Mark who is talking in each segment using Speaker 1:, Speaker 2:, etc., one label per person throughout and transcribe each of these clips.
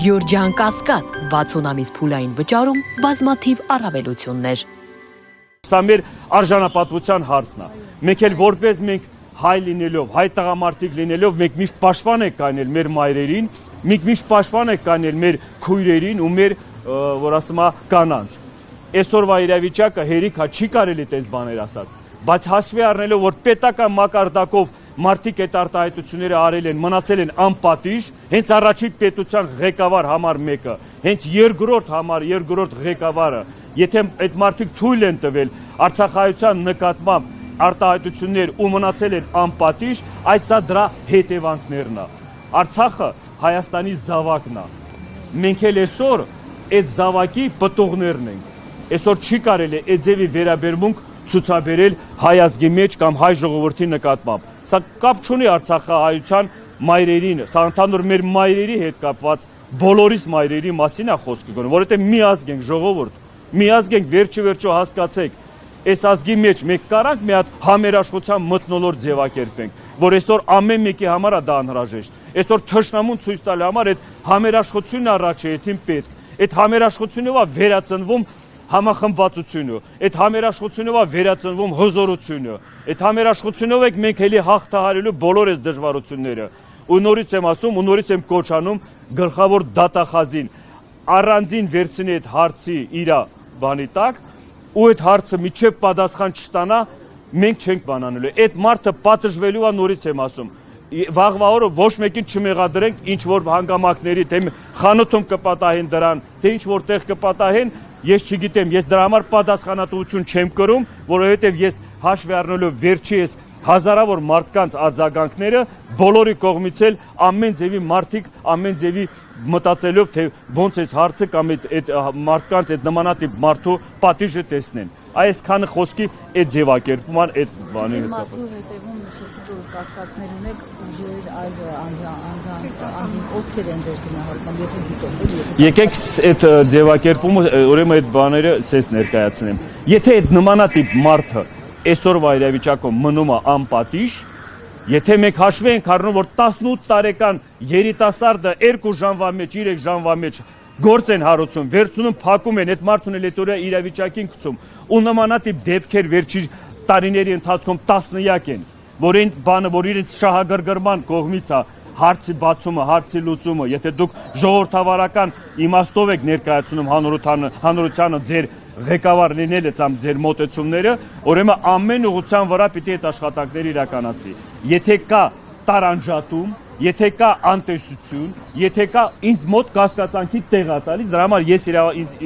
Speaker 1: Գյորջյան Կասկադ 60 ամիս փուլային վճարում բազմաթիվ առավելություններ։
Speaker 2: Սա մեր արժանապատվության հարցն է։ Մենք էլ որպես մենք հայ լինելով, հայ տղամարդիկ լինելով, մենք միշտ պաշտպան ենք կանել մեր մայրերին, մենք միշտ պաշտպան ենք կանել մեր քույրերին ու մեր որ ասում է կանանց։ Այսօրվա իրավիճակը հերիք է, չի կարելի տես բաներ ասած, բայց հաշվի առնելով, որ պետական մակարդակով մարդիկ այդ արտահայտությունները արել են, մնացել են անպատիժ, հենց առաջին պետության ղեկավար համար մեկը, հենց երկրորդ ղեկավարը, եթե այդ մարդիկ թույլ են տվել արցախայության նկատմամբ արտահայտություններ ու մնացել են անպատիժ, այս սա դրա հետևանքներն է։ Արցախը Հայաստանի զավակն է։ Մենք էլ այսօր այդ զավակի պտուղներն ենք։ Այսօր չի կարելի այդ ձևի վերաբերմունք ցուցաբերել հայ ազգի մեջ կամ հայ ժողովրդի նկատմամբ։ Սա կապ չունի արցախահայության մայրերին, սա ընդհանուր մեր մայրերի հետ կապված բոլորիս մայրերի մասին է խոսքը գնում, որովհետև մի ազգ ենք ժողովուրդ, մի ազգ ենք, վերջը հասկացեք, այս ազգի մեջ մենք կարանք մի հատ համերաշխության մթնոլորտ ձևակերպենք, որ այսօր ամեն մեկի համար է դա անհրաժեշտ։ Այսօր թշնամուն ցույց տալու համար այդ համերաշխությունն առաջ է ետին պետք։ Այդ համերաշխությունով է վերածնվում համախմբվածությունը, այդ համերաշխությունով է վերածնվում հզորությունը, այդ համերաշխությունով ենք մենք հելի հաղթահարելու բոլոր այս դժվարությունները։ Ու նորից եմ ասում, ու նորից եմ կոչանում գլխավոր դատախազին առանձին վերցնի այդ հարցի իր բանի տակ, ու այդ հարցը միջև պատասխան չստանա, մենք չենք բանանելու։ Այդ մարդը պատժվելու է, նորից եմ ասում։ Վաղվա օրը ոչ մեկին չմեղադրենք ինչ որ հանգամանքների, թե խանութում կպատահեն դրան, թե ինչ որտեղ կպատահեն, ես չգիտեմ, ես դրա համար պատասխանատվություն չեմ կրում, որովհետև ես հաշվի առնելով վերջի ես հազարավոր մարդկանց արձագանքները բոլորի կողմից էլ ամեն ձևի մարդիկ ամեն ձևի մտածելով թե ոնց այս հարցը կամ այդ մարդկանց այդ նմանատիպ մարդու պատիժը տեսնեն։ Այսքանը խոսքի այդ ձևակերպման այդ բանի հետ
Speaker 3: Մարդու հետևում նշեցիք, որ կասկածներ ունեք ուժեր, այլ անձինք ովքեր են ձեր գնահատում, եթե գիտեք։
Speaker 2: Եկեք այդ ձևակերպումը, ուրեմն այդ բաները ցես ներկայացնեմ։ Եթե այդ նմանատիպ մարդը այսօրվա իրավիճակում մնում է անպատիժ, եթե մենք հաշվի ենք առնում, որ 18 տարեկան երիտասարդը 2 ժամվա մեջ, 3 ժամվա մեջ գործ են հարուցում, վերցնում, փակում են, այդ մարդուն էլ հետո իրավիճակին գցում, ու նմանատիպ դեպքեր վերջի տարիների ընթացքում տասնյակ են, որ այն բանը, որ իրենց շահագրգռման կողմից է հարցի բացումը, հարցի լուծումը, եթե դուք ժողովրդավարական իմաստով եք ներկայացնում հանրությանը ձեր ղեկավար լինելը կամ ձեր մոտեցումները, ուրեմն ամեն ուղղության վրա պիտի այդ աշխատանքները իրականացվի։ Եթե կա տարանջատում, եթե կա անտեսություն, եթե կա ինձ մոտ կասկածանքի տեղ է տալիս, դրա համար ես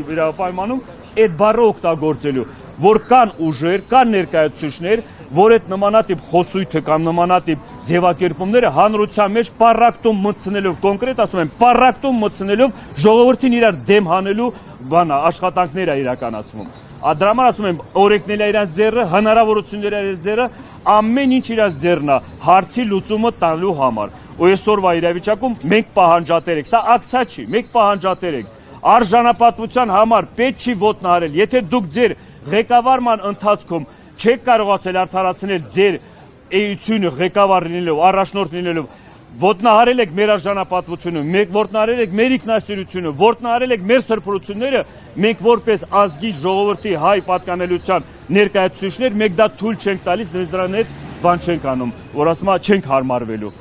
Speaker 2: իրավապայմանում այդ բառը օգտագործելու, որ կան ուժեր, կան ներկայացուցիչներ, որ այդ նմանատիպ խոսույթը կամ նմանատիպ ձևակերպումները հանրության մեջ պառակտում մտցնելով, կոնկրետ ասում եմ, պառակտում մտցնելով ժողովրդին իրար դեմ հանելու աշխատանքներ է իրականացվում։ Դրա համար ասում եմ, օրենքն էլ իրենց ձեռը, հնարավորությունները իրենց ձեռը, ամեն ինչ իրենց ձեռն է հարցի լուծումը տալու համար։ Ու այսօրվա իրավիճակում մենք պահանջատեր ենք, սա ակցիա չի, մենք պահանջատեր ենք։ Արժանապատվության համար պետք չի ոտնահարել, եթե դուք ձեր ղեկավարման ընթացքում չեք կարողացել արդարացնել ձեր էությունը ղեկավար լինելով, առաջնորդ լինելով, ոտնահարել եք մեր արժանապատվությունը, ոտնահարել եք մեր ինքնասիրությունը, ոտնահարել եք մեր սրբությունները, մենք որպես ազգի ժողովրդի հայ պատկանելիության ներկայացուցիչներ, մենք դա թույլ չենք տալիս, դրանից բան չենք անում, որ ասում չենք հարմարվելու։